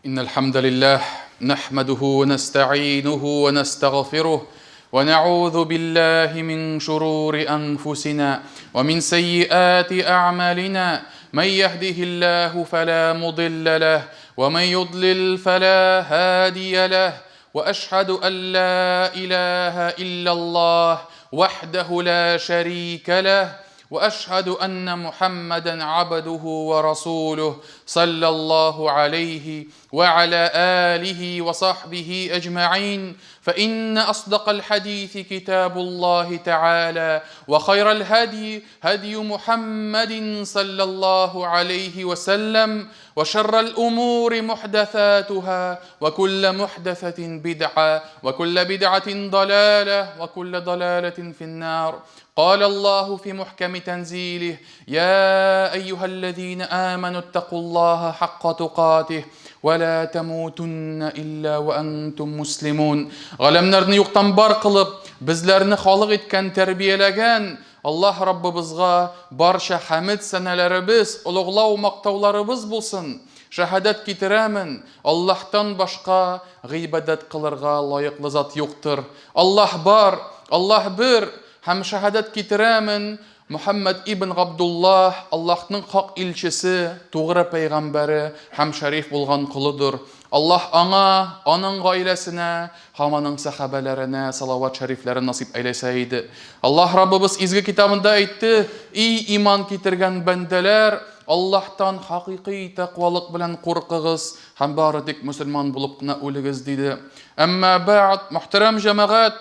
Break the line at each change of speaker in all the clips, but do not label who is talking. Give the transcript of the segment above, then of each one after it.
إن الحمد لله نحمده ونستعينه ونستغفره ونعوذ بالله من شرور أنفسنا ومن سيئات أعمالنا من يهده الله فلا مضل له ومن يضلل فلا هادي له وأشهد أن لا إله إلا الله وحده لا شريك له وأشهد أن محمدا عبده ورسوله صلى الله عليه وعلى آله وصحبه أجمعين فإن أصدق الحديث كتاب الله تعالى وخير الهدي هدي محمد صلى الله عليه وسلم وشر الأمور محدثاتها وكل محدثة بدعة وكل بدعة ضلالة وكل ضلالة في النار. قال الله في محكم تنزيله: يا أيها الذين آمنوا اتقوا الله حق تقاته ولا تموتن إلا وأنتم مسلمون. Галәмнәрне юктан бар кылып, безләрне халык иткән, тәрбияләгән Аллаһ Раббыбызга барча хәмд сәнәләребез, улуглау мактауларыбыз булсын. Шәһадәт китерәмен, Аллаһтан башка гыйбадәт кылырга лаеклы зат юктыр. Аллаһ бар, Аллаһ бер. Һәм шәһадәт китерәмен, Мөхәммәд ибн Габдуллаһ Аллаһның хак илчесе, тугры пәйгамбәре һәм шәриф булган кулыдыр. Аллаһ аңа, аның гаиләсенә һәм аның сахабаларына салават шәрифләрен насип әйләсә иде. Аллаһ Раббыбыз изге китабында әйтте: "И иман китергән бәндәләр, Аллаһтан хакыйкый тақвалык белән куркыгыз һәм бары тик мөселман булып кына үлегез" диде. Әмма бәъд, мөхтәрәм җәмәгать,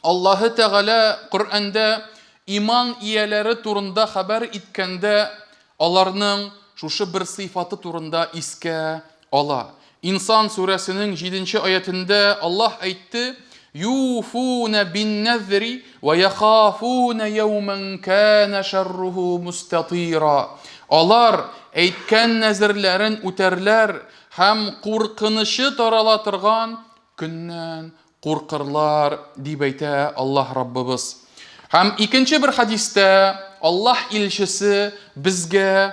Аллаһы Тәгалә Коръәндә иман ияләре турында хәбәр иткәндә, аларның шушы бер сыйфаты турында искә ала. Инсан сүрәсенең 7-нче аятында Аллаһ әйтте: "Юфуна бин-назри ва яхафуна яуман кана шарруһу мустатира." Алар әйткән нәзерләрен үтәрләр һәм куркынышы тарала торган көннән куркырлар дип әйтә Аллаһ Раббыбыз. Һәм икенче бер хадистә Аллаһ илчесе безгә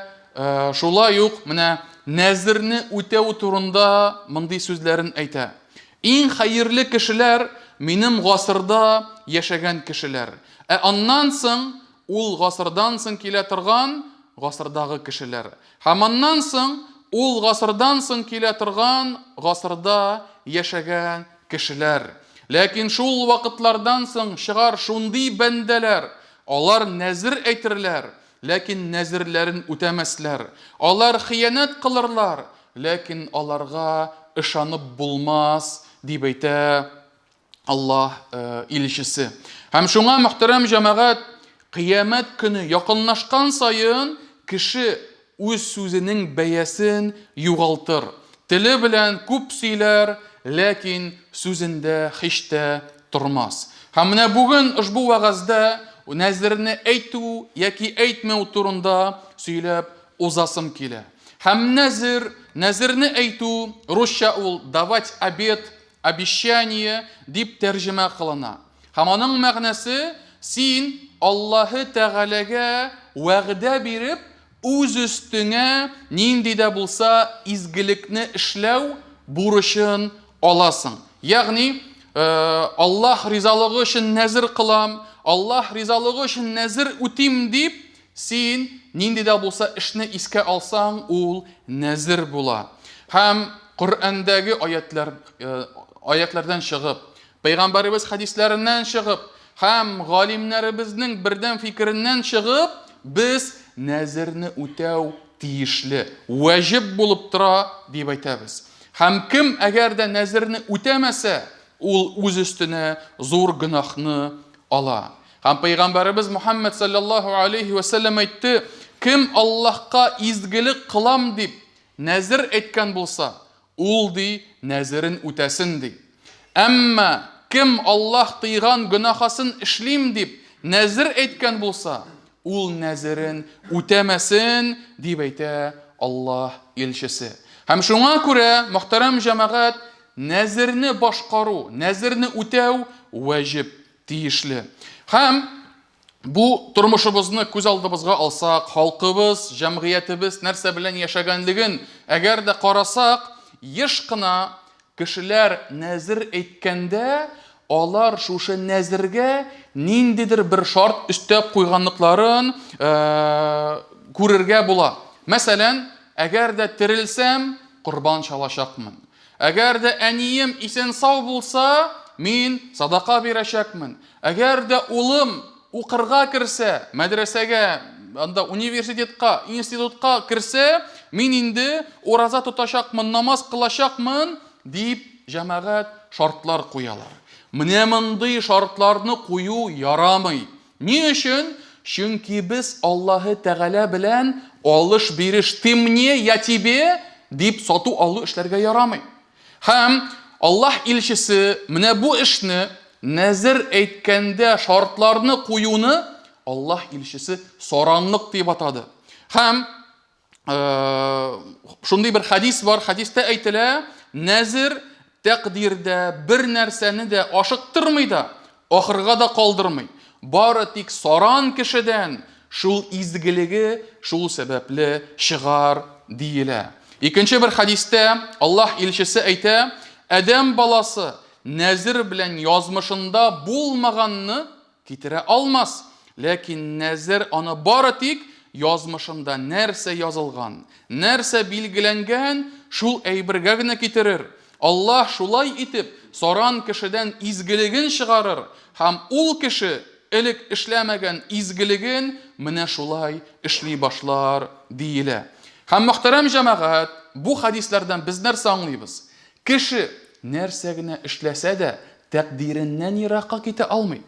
шулай ук менә нәзерне үтәү турында мондый сүзләрен әйтә: "Иң хәерле кешеләр минем гасырда яшәгән кешеләр. Аннан соң ул гасырдан соң килә торган гасырдагы кешеләр. Һәм аннан соң ул гасырдан соң килә торган гасырда яшәгән кешеләр. Ләкин шул вакытлардан соң чыгар шундый бәндәләр, алар нәзер әйтерләр, ләкин нәзерләрен үтәмәсләр. Алар хыянат кылырлар, ләкин аларга ышанып булмас" дип әйтә Аллаһ илчесе. Һәм шуңа, мөхтәрәм җәмәгать, кыямәт көне якынлашкан саен кеше үз сүзенең бәясен югалтыр. Теле белән күп сөйләр, ләкин сүзендә һич тә тормас. Һәм менә бүген ушбу вагызда нәзерне әйтү яки әйтмәү турында сөйләп узасым килә. Һәм нәзерне әйтү русча ул давать обет, обещание дип тәрҗемә кылына. Һәм аның мәгънәсе: син Аллаһы Тәгаләгә вәгъдә биреп, үз өстеңә нинди дә булса изгелекне эшләү бурычын аласың. Ягъни, Аллаһ ризалыгы өчен нәзер кылам, Аллаһ ризалыгы өчен нәзер үтим дип, син нинди дә булса эшне искә алсаң, ул нәзер була. Һәм Коръәндәге аятлардан чыгып, Пәйгамбәребез хадисләреннән чыгып, һәм галимнәребезнең бердән фикереннән чыгып, без нәзерне үтәү тиешле, ваҗиб булып тора дип әйтәбез. Һәм кем әгәр дә нәзерне үтәмәсә, ул үз өстенә зур гөнаһны ала. Һәм Пәйгамбәребез Мөхәммәд саллаллаһу алейхи ва саллям әйтте: "Кем Аллаһка изгелек кылам дип нәзер әйткән булса, ул ди нәзерен үтәсен" ди. Әмма кем Аллаһ тыйган гөнаһасын эшлим дип нәзер әйткән булса, ул нәзерен үтәмәсен дип әйтә Аллаһ илчесе. Һәм шуңа күрә, мөхтәрәм җәмәгать, нәзерне башкару, нәзерне үтәү ваҗиб, тиешле. Һәм бу тормышыбызны күз алдыбызга алсак, халкыбыз, җәмгыятебез нәрсә белән яшәгәнлеген әгәр дә карасак, еш кына кешеләр нәзер әйткәндә, алар шушы нәзергә ниндидер бер шарт өстәп куйганлыкларын күрергә була. Мәсәлән, әгәр дә терелсәм, корбан чалачакмын. Әгәр дә әнием исән сау булса, мин садака бирәчәкмен. Әгәр дә улым укырга кирсә, мәдрәсәгә, анда университетка, институтка кирсә, мин инде ураза тотачакмын, намаз кылачакмын дип җәмәгать шартлар куялар. Менә мондый шартларны кую ярамый. Ни өчен? Чөнки без Аллаһы Тәгалә белән алыш-бириш, ты мне, я тебе дип сату алу эшләргә ярамый. Һәм Аллаһ илчесе менә бу эшне, нәзер әйткәндә шартларны куюны, Аллаһ илчесе саранлык дип атады. Һәм шундый бер хадис бар, хадистә әйтелә, нәзер тәкъдирдә бер нәрсәне дә ашыктырмый да, ахырга да калдырмый. Бары тик саран кешедән шул изгелеге шул сәбәпле чыгар диелә. Икенче бер хадистә Аллаһ илчесе әйтә, Адәм баласы нәзер белән язмышында булмаганны китерә алмас. Ләкин нәзер аны бары тик язмышында нәрсә язылган, нәрсә билгеләнгән, шул әйбергә генә китерер. Аллаһ шулай итеп саран кешедән изгелеген чыгарыр, һәм ул кеше элек эшләмәгән изгелеген менә шулай эшли башлар диелә. Һәм мөхтәрәм җәмәгать, бу хадисләрдән без нәрсә аңлыйбыз? Кеше нәрсә генә эшләсә дә тәкъдиреннән еракка китә алмый.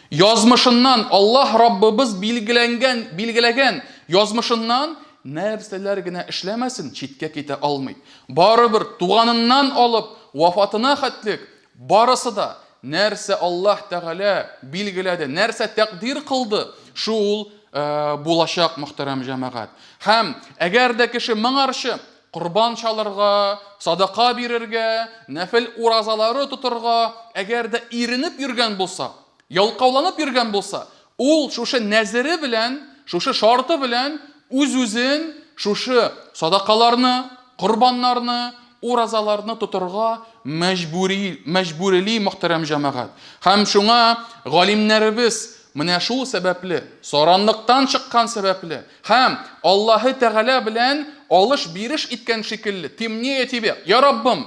Язмышыннан Аллаһ Раббыбыз билгеләгән язмышыннан нәрсәләр генә эшләмәсен, читкә китә алмый. Барыбер туганыннан алып вафатына хәтлек барысы да нәрсә Аллаһ Тәгалә билгеләде, нәрсә тәкъдир кылды, шул булачак, мөхтәрәм җәмәгать. Һәм әгәр дә кеше моңарчы корбан чалырга, садака бирергә, нәфил уразалары тотырга, әгәр дә иренеп йөргән булса, ялкауланып йөргән булса, ул шушы нәзере белән, шушы шарты белән үз-үзен шушы садакаларны, корбаннарны, уразаларны тотырга мәҗбүрили, мөхтәрәм җәмәгать. Һәм шуңа галимнәребез менә шул сәбәпле, саранлыктан чыккан сәбәпле, һәм Аллаһы Тәгалә белән алыш-бириш иткән шикелле, тимне тебе, я Раббым,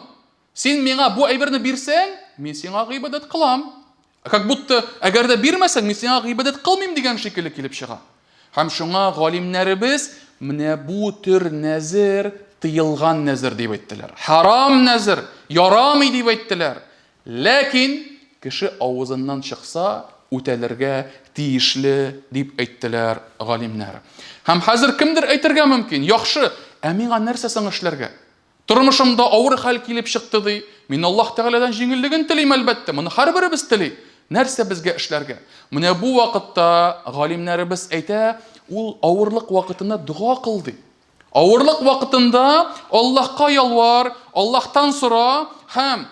син миңа бу әйберне бирсәң, мин сиңа гыйбадәт кылам. Как будто әгәр дә бирмәсәң, мин сиңа гыйбадәт кылмыйм дигән шикелле килеп чыга. Һәм шуңа галимнәребез менә бу төр нәзер тыелган нәзер дип әйттеләр. Харам нәзер, ярамый дип әйттеләр. Ләкин кеше авызыннан чыкса, үтәлергә тиешле дип әйттеләр галимнәр. Һәм хәзер кемдер әйтергә мөмкин, яхшы, ә миңа нәрсә соң эшләргә? Тормышымда авыр хәл килеп чыкты ди. Мин Аллаһ Тәгаләдән җиңеллеген телим әлбәттә. Моны һәрберебез тели. Нәрсә безгә эшләргә? Менә бу вакытта галимнәребез әйтә, ул авырлык вакытында дуа кылды. Авырлык вакытында Аллаһка ялвар, Аллаһтан сора һәм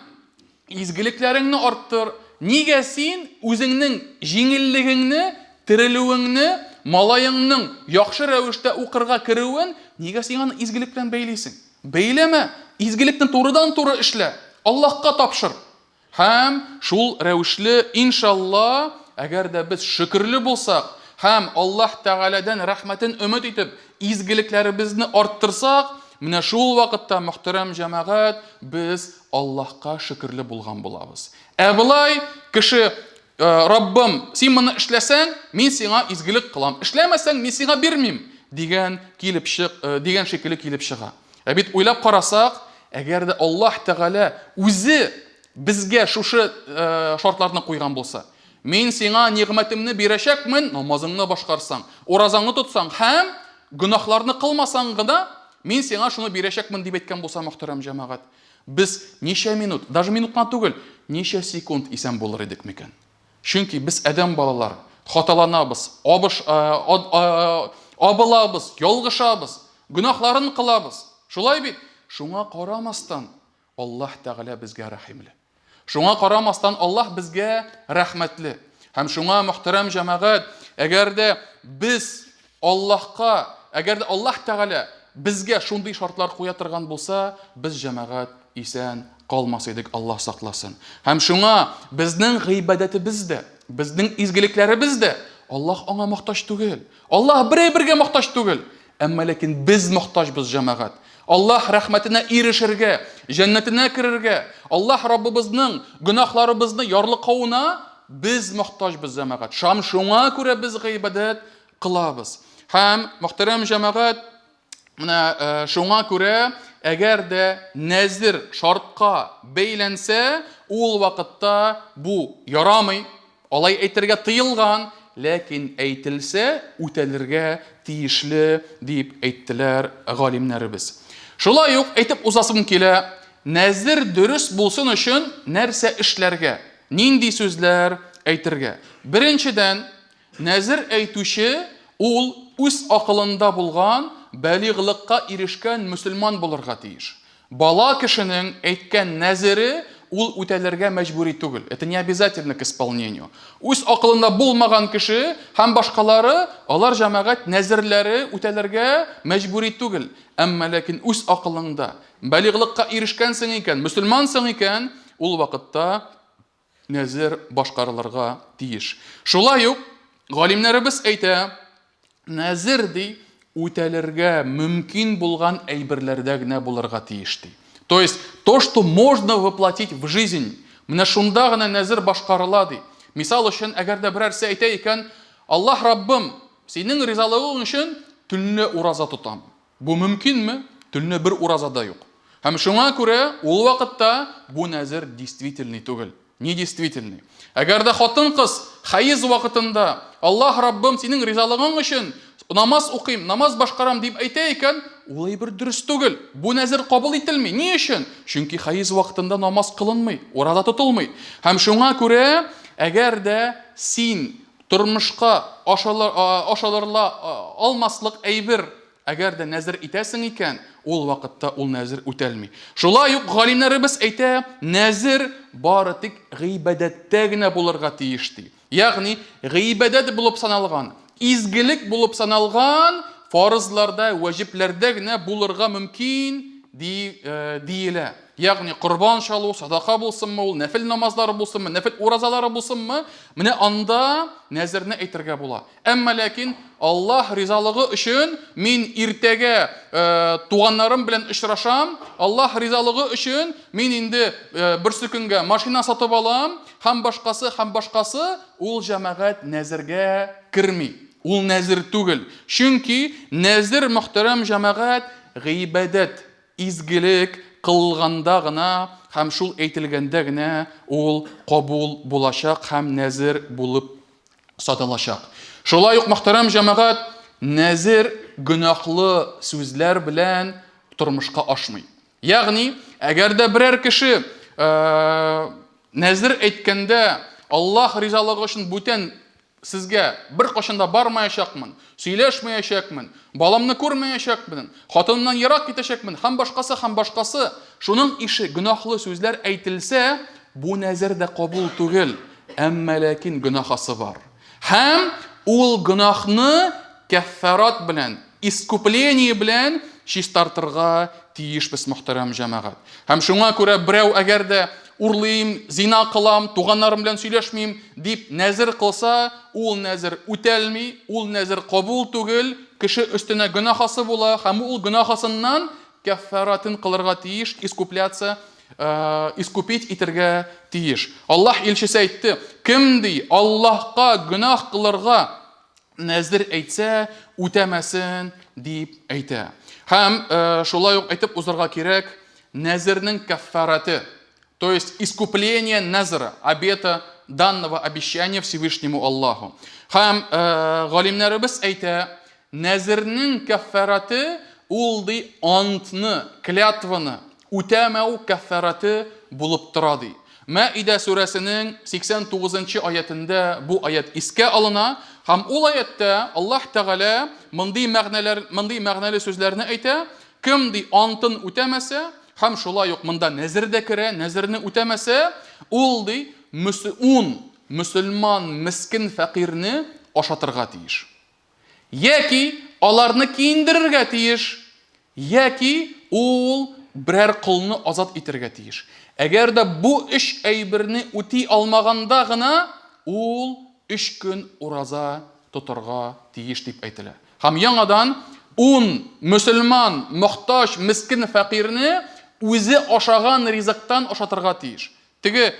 изгелекләреңне арттыр. Нигә син үзеңнең җиңеллегеңне, терелүеңне, малайыңның яхшы рәвештә укырга керүен, нигә син аны изгелек белән бәйлисең? Бәйләмә, изгелекне турыдан-туры эшлә. Аллаһка тапшыр. Һәм шул рәвешле, иншалла, әгәр дә без шөкерле булсак, һәм Аллаһ Тәгаләдән рәхмәтен өмет итеп, изгелекләребезне арттырсак, менә шул вакытта, мөхтәрәм җәмәгать, без Аллаһка шөкерле булган булабыз. Ә булай кеше, Раббым, син моны эшләсәң, мин сиңа изгелек кылам. Эшләмәсәң, мин сиңа бирмим дигән шикелле килеп чыга. Ә бит уйлап карасак, әгәр дә Аллаһ Тәгалә үзе безгә шушы шартларны куйган булса, мин сиңа нигъмәтемне бирәчәкмен, намазыңны башкарсаң, уразаңны тотсаң һәм гөнаһларны кылмасаң гына, мин сиңа шуны бирәчәкмен дип әйткән булса, мөхтәрәм җәмәгать, без ничә минут, даже минутна түгел, ничә секунд исән булыр идек микән? Чөнки без адәм балалары, хаталанабыз, абылабыз, ялгышабыз, гөнаһларын кылабыз. Шулай бит? Шуңа карамастан Аллаһ Тәгалә безгә рәхимле. Шуңа карамастан Аллаһ безгә рәхмәтле. Һәм шуңа, мөхтәрәм җәмәгать, әгәр дә без Аллаһка, әгәр дә Аллаһ Тәгалә безгә шундый шартлар куя торган булса, без җәмәгать исән калмас идек, Аллаһ сакласын. Һәм шуңа безнең гыйбадәтебез дә, безнең изгелекләребез дә Аллаһ аңа мохтаҗ түгел. Аллаһ берәй-бергә мохтаҗ түгел. Әмма ләкин без мохтаҗбыз, җәмәгать. Аллаһ рәхмәтенә ирешергә, җәннәтенә керергә, Аллаһ Раббыбызның гөнаһларыбызны ярлыкауына biz мохтаҗбыз, җәмәгать. Шуңа күрә без гыйбадәт кылабыз. Һәм мөхтәрәм җәмәгать, менә шуңа күрә әгәр дә нәзер шартка бәйләнсә, ул вакытта бу ярамый, алай әйтергә тыелган, ләкин әйтелсә үтәлергә тиешле дип әйттеләр галимнәребез. Шулай ук әйтеп узасым килә, нәзер дөрес булсын өчен нәрсә эшләргә, нинди сүзләр әйтергә. Беренчедән, нәзер әйтүче ул үз акылында булган, бәлиглыкка ирешкән мөселман булырга тиеш. Бала кешенең әйткән нәзере ул үтәлергә мәҗбүри түгел. Это не обязательно к исполнению. Үз акылында булмаган кеше һәм башкалары, алар җәмәгать нәзерләре үтәлергә мәҗбүри түгел. Әмма ләкин үз акылында бәлиглыкка ирешкәнсең икән, мөселмансың икән, ул вакытта нәзер башкарылырга тиеш. Шулай ук галимнәребез әйтә, нәзер ди үтәлергә мөмкин булган әйберләрдә генә булырга тиеш ди. То есть, то, что можно воплотить в жизнь, менә шунда гына нәзер башкарыла ди. Мисал өчен, әгәр дә берәрсе әйтә икән, Аллаһ Раббым, синең ризалыгың өчен төнне ураза тотам. Бу мөмкинме? Төнне бер ураза да юк. Һәм шуңа күрә ул вакытта бу нәзер действительный түгел. Не действительный. Әгәр дә хатын-кыз хайыз вакытында Аллаһ Раббым, синең ризалыгың өчен намаз укыйм, намаз башкарам дип әйтә икән, ул әйбер дөрес түгел. Бу нәзер кабул ителми. Ни өчен? Чөнки хайыз вакытында намаз кылынмый, ураза тотылмый. Һәм шуңа күрә, әгәр дә син тормышка ашалырла алмаслык әйбер, әгәр дә нәзер итәсең икән, ул вакытта ул нәзер үтәлми. Шулай ук галимнәребез әйтә, нәзер бары тик гыйбадәттә генә булырга тиеш ди. Ягъни гыйбадәт булып саналган, изгелек булып саналган фарызларда, ваҗибләрдә генә булырга мөмкин диелә. Ягъни курбан шалу, садака булсынмы, ул нәфил намазлары булсынмы, нәфил уразалары булсынмы, менә анда нәзерне әйтергә була. Әмма ләкин Аллаһ ризалыгы өчен мин иртәгә туганнарым белән очрашам, Аллаһ ризалыгы өчен мин инде берсе көнгә машина сатып алам, һәм башкасы, ул җәмәгать нәзергә кирми. Ул нәзер түгел. Чөнки нәзер, мөхтәрәм җәмәгать, гыйбадәт, изгелек кылганда гына һәм шул әйтелгәндә генә ул кабул булачак һәм нәзер булып сатылачак. Шулай ук, мөхтәрәм җәмәгать, нәзер гөнаһлы сүзләр белән тормышка ашмый. Ягъни, әгәр дә берәр кеше нәзер әйткәндә Аллаһ ризалыгы өчен бүтән сезгә бер кашында бармаячакмын, сөйләшмәячәкмен, баламны күрмәячәкмен, хатынымнан ярак китәчәкмен, һәм башкасы, шуның ише гөнаһлы сүзләр әйтелсә, бу нәзер дә кабул түгел, әмма ләкин гөнаһасы бар. Һәм ул гөнаһны кәффарат белән, искупление белән чистартырга тиешбез, мөхтәрәм җәмәгать. Һәм шуңа күрә берәү әгәр дә урлыйм, зина кылам, туганнарым белән сөйләшмим дип нәзер кылса, ул нәзер үтәлми, ул нәзер кабул түгел, кеше өстенә гөнаһасы була, һәм ул гөнаһасыннан кәффаратын кылырга тиеш, искупить итәргә тиеш. Аллаһ илчесе әйтте, кем ди Аллаһка гөнаһ кылырга нәзер әйтсә, үтәмәсен дип әйтә. Һәм шулай ук әйтеп узарга кирәк, нәзернең кәффараты, то есть искупление назара, обета данного обещания Всевышнему Аллаху. Һәм галимнәребез әйтә, нәзернең кәффараты ул ди антны, клятваны үтәмәү кәффараты булып тора ди. Маида сүрәсенең 89-нчы аятында бу аят искә алына, һәм ул аятта Аллаһ Тәгалә мондый мәгънәле сүзләрне әйтә, кем ди антын үтәмәсә, һәм шулай ук монда нәзер дә керә, нәзерне үтәмәсә, ул ди мөселман, мискин фәкыйрне ашатырга тиеш. Яки аларны киендерергә тиеш, яки ул берәр кулны азат итәргә тиеш. Әгәр дә бу 3 әйберне үти алмаганда гына ул 3 көн ураза тотарга тиеш дип әйтелә. Һәм яңадан 10 мөселман, мохтаҗ, мискин, фәкыйрне үзе ашаган ризыктан ашатырга тиеш. Теге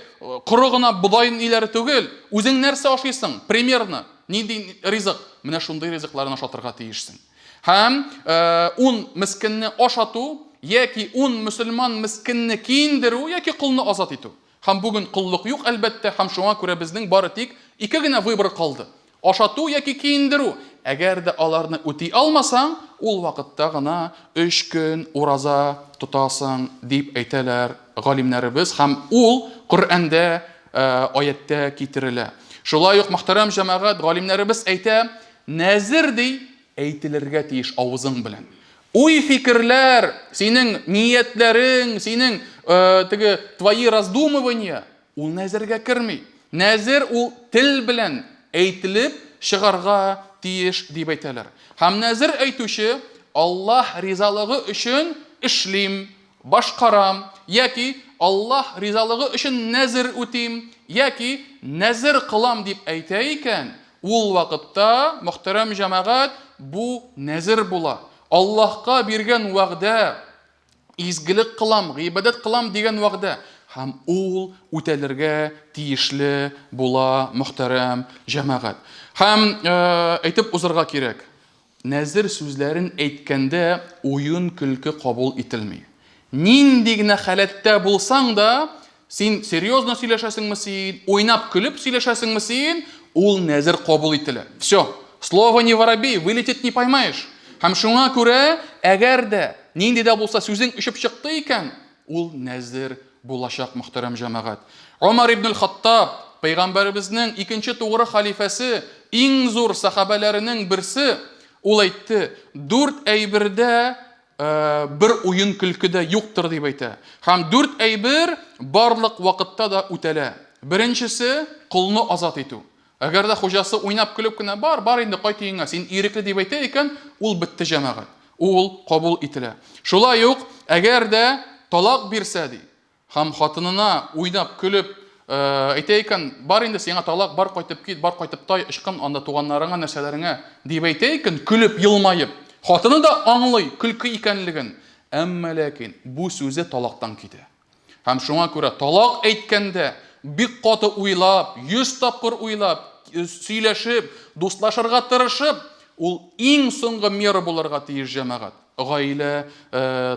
коры гына будай иләре түгел, үзең нәрсә ашыйсың? Примерно нинди ризык? Менә шундый ризыкларны ашатырга тиешсең. Һәм 10 мискинне ашату яки 10 мөселман мискинне киендерү яки кулны азат итү. Һәм бүген куллык юк әлбәттә, һәм шуңа күрә безнең бары тик 2 генә выбор калды. Ашату яки киендерү. Әгәр дә аларны үти алмасаң, ул вакытта гына 3 көн ураза тотасың дип әйтәләр галимнәребез, һәм ул Коръәндә аятта китерелә. Шулай ук мөхтәрәм җәмәгать, галимнәребез әйтә, нәзер ди әйтелергә тиеш авызың белән. Уй фикерләр, синең ниятләрең, синең теге твои раздумывания, ул нәзергә керми. Нәзер ул тел белән әйтелеп чыгарга тиеш дип әйтәләр. Һәм нәзер әйтүче Аллаһ ризалыгы өчен эшлим, башкарам, яки Аллаһ ризалыгы өчен нәзер үтим, яки нәзер кылам дип әйтә икән, ул вакытта мөхтәрәм җәмәгать бу нәзер була. Аллаһка биргән вәгъдә, изгелек кылам, гыйбадат кылам дигән вәгъдә, һәм ул үтәлергә тиешле була мөхтәрәм җәмәгать. Һәм әйтеп узырга кирәк. Нәзер сүзләрен әйткәндә уен көлке кабул ителми. Нинди генә халәттә булсаң да, син серьезно сөйләшәсеңме син, уйнап көлеп сөйләшәсеңме син, ул нәзер кабул ителә. Всё. Слово не воробей, вылетит не поймаешь. Һәм шуңа күрә, әгәр дә нинди дә булса сүзең ишеп чыкты икән, ул нәзер булачак мөхтәрәм җәмәгать. Умар ибн al-Хаттаб, пәйгамбәребезнең 2нче тугры халифасы, иң зур сахабаларының берсе, ул әйтте, 4 әйбердә бер уен көлкедә юктыр дип әйтә. Һәм 4 әйбер барлык вакытта да үтәлә. Беренчесе кулны азат итү. Әгәр дә хуҗасы уйнап көлеп кенә бар инде кайт өеңә, син ирекле дип әйтә икән, ул бетте җәмәгать. Ул кабул ителә. Шулай ук, әгәр дә талак бирсә ди, һәм хатынына уйнап көлеп әйтә икән, бар инде сиңа талак, бар кайтып кит, бар кайтып тай, ычкын анда туганнарыңа, нәрсәләреңә дип әйтә икән, көлеп елмаеп. Хатыны да аңлый көлке икәнлеген. Әмма ләкин бу сүзе талактан китә. Һәм шуңа күрә талак әйткәндә бик каты уйлап, 100 тапкыр уйлап, сөйләшеп, дуслашырга тырышып, ул иң соңгы мера булырга тиеш җәмәгать. Гаилә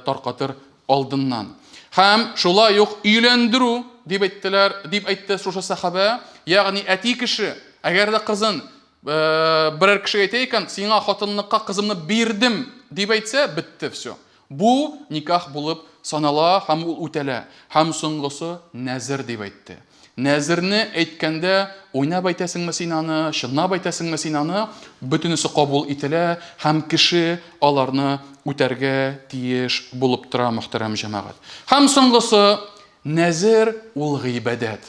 таркатыр алдыннан. Һәм шулай ук өйләндерү дип әйттеләр, дип әйтте шушы сахаба, ягъни әти кеше, әгәр дә кызын берәр кеше әйтә икән, сиңа хатынлыкка кызымны бирдем дип әйтсә, бетте всё. Бу никах булып санала һәм ул үтәлә. Һәм соңгысы нәзер дип әйтте. Нәзерне әйткәндә уйнап әйтәсеңме син аны, чынлап әйтәсеңме син аны, бөтенесе кабул ителә һәм кеше аларны үтәргә тиеш булып тора мөхтәрәм җәмәгать. Һәм соңгысы нәзер ул гыйбадат.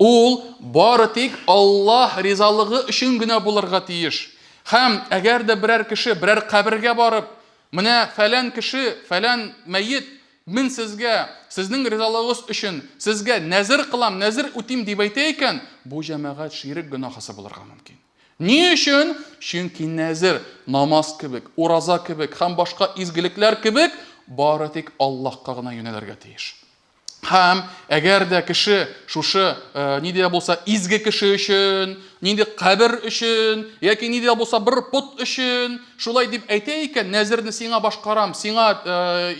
Ул бары тик Аллаһ ризалыгы өчен генә булырга тиеш. Һәм әгәр дә берәр кеше берәр кабергә барып, менә фәлән кеше, фәлән мәйет мен сезгә, сезнең ризалыгыгыз өчен сезгә нәзер кылам, нәзер үтим дип әйтә икән, бу җәмәгать ширк гөнаһысы булырга мөмкин. Ни өчен? Чөнки нәзер намаз кебек, ураза кебек һәм башка изгелекләр кебек бары тик Аллаһка гына юнәлергә тиеш. Һәм әгәр дә кеше шушы нидә булса изге кеше өчен, нинди кабер өчен, яки нидә булса бер пут өчен, шулай дип әйтә икән, нәзерне сиңа башкарам, сиңа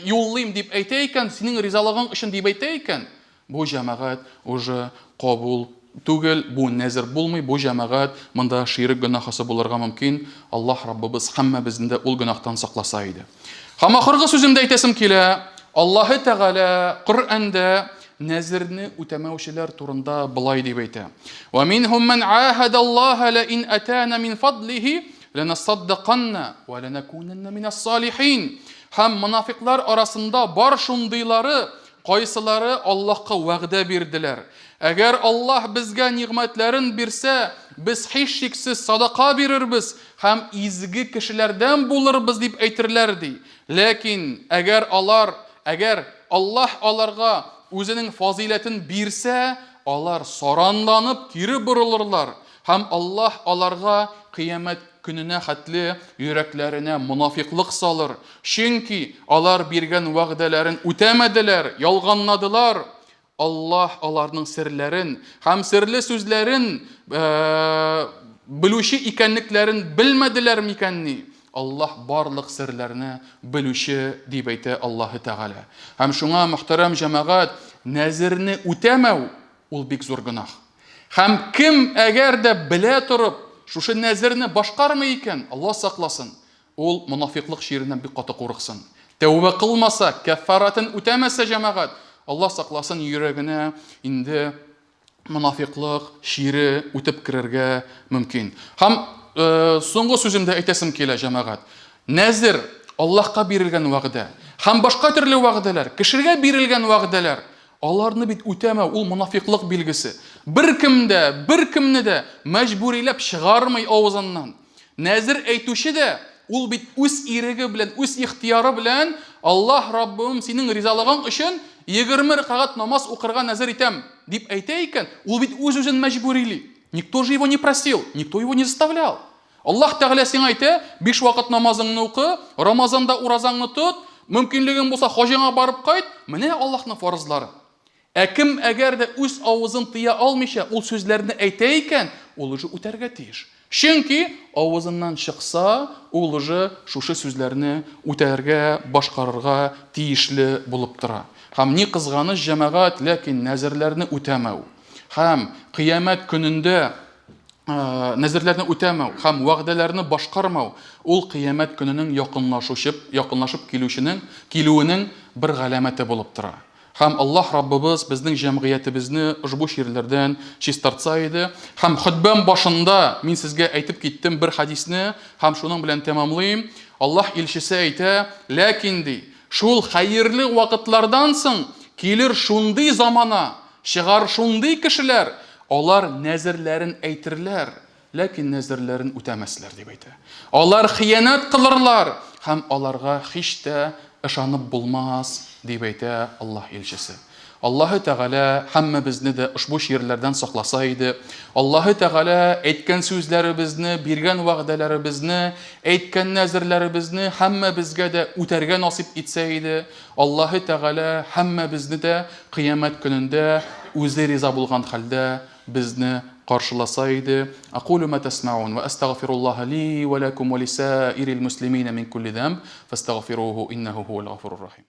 юллыйм дип әйтә икән, синең ризалыгың өчен дип әйтә икән, бу җәмәгать уже кабул түгел, бу нәзер булмый, бу җәмәгать монда ширк гөнаһысы булырга мөмкин. Аллаһ Раббыбыз һәммәбезне дә ул гөнаһтан сакласа иде. Һәм ахыргы сүземдә әйтәсем килә, Аллаһы Тәгалә Коръәндә нәзерне үтәмәүчеләр турында былай дип әйтә. Ва минһум ман аһада Аллаһа ла ин атана мин фадлиһи ланасаддақанна ва ланакунанна минас салихин. Һәм мунафиклар арасында бар шундыйлары, кайсылары Аллаһка вәгъдә бирделәр. Әгәр Аллаһ безгә ниғмәтләрен бирсә, без һичшиксез садака бирербез һәм изге кешеләрдән булырбыз дип әйтерләр ди. Ләкин әгәр Аллаһ аларга үзенең фазилатын бирсә, алар саранланып кире борылырлар. Һәм Аллаһ аларга кыямәт көненә хәтле йөрәкләренә монафиклык салыр. Чөнки алар биргән вәгъдәләрен үтәмәделәр, ялганладылар. Аллаһ аларның серләрен һәм серле сүзләрен белүче икәнлекләрен белмәделәр микәнни? Аллаһ барлык серләрне белүче дип әйтә Аллаһы Тәгалә. Һәм шуңа, мөхтәрәм җәмәгать, нәзерне үтәмәү ул бик зур гөнаһ. Һәм кем әгәр дә белә торып, шушы нәзерне башкармый икән, Аллаһ сакласын, ул монафиклык ширеннән бик каты курыксын. Тәүбә кылмаса, каффаратын үтәмәсә җәмәгать, Аллаһ сакласын, йөрәгенә инде монафиклык шире үтеп керергә мөмкин. Һәм соңгы сүземдә әйтәсем килә җәмәгать. Нәзер Аллаһка бирелгән вәгъдә һәм башка төрле вәгъдәләр, кешегә бирелгән вәгъдәләр, аларны бит үтәмәү ул монафиклык билгесе. Беркемне дә мәҗбүриләп чыгармый авызыннан. Нәзер әйтүче дә ул бит үз иреге белән, үз ихтияры белән Аллаһ Раббым синең ризалыгың өчен 20 рәкъат намаз укырга нәзер итәм дип әйтә икән, ул бит үз-үзен мәҗбүрили. Никто же его не просил, никто его не заставлял. Аллаһ Тәгалә сиңа әйтә, 5 вакыт намазыңны укы, Рамазанда уразаңны тот, мөмкинлегең булса хаҗыңа барып кайт, менә Аллаһның фарызлары. Кем әгәр дә үз авызын тыя алмыйча ул сүзләрне әйтә икән, ул уже үтәргә тиеш. Чөнки авызыннан чыкса, ул уже шушы сүзләрне үтәргә, башкарырга тиешле булып тора. Һәм ни кызганыч җәмәгать, ләкин нәзерләрне үтәмәү һәм кыямәт көнендә нәзерләрне үтәмәү һәм вәгъдәләрне башкармау ул кыямәт көненең якынлашып килүенең бер галәмәте булып тора. Һәм Аллаһ Раббыбыз безнең җәмгыятебезне ошбу ширләрдән чистартса иде. Һәм хутбам башында мин сезгә әйтеп киттем бер хадисне, һәм шуның белән тәмамлыйм. Аллаһ илчесе әйтә, ләкин ди, шул хәерле вакытлардан соң килер шундый замана, чыгар шундый кешеләр, алар нәзерләрен әйтерләр, ләкин нәзерләрен үтәмәсләр дип әйтә. Алар хыянат кылырлар һәм аларга һич тә ышанып булмас дип әйтә Аллаһ илчесе. Аллаһы Тәгалә һәммәбезне дә ошбу ширләрдән сакласа иде. Аллаһы Тәгалә әйткән сүзләребезне, биргән вәгъдәләребезне, әйткән нәзерләребезне һәммәбезгә дә үтәргә насип итсә иде. Аллаһы Тәгалә һәммәбезне дә кыямәт көнендә үзе риза булган хәлдә безне каршыласа иде. Aqulu ma tasma'un wa astaghfirullaha li wa lakum wa lisa'iril muslimina min kulli dhanb fastaghfiruhu innahu huwal ghafurur rahim.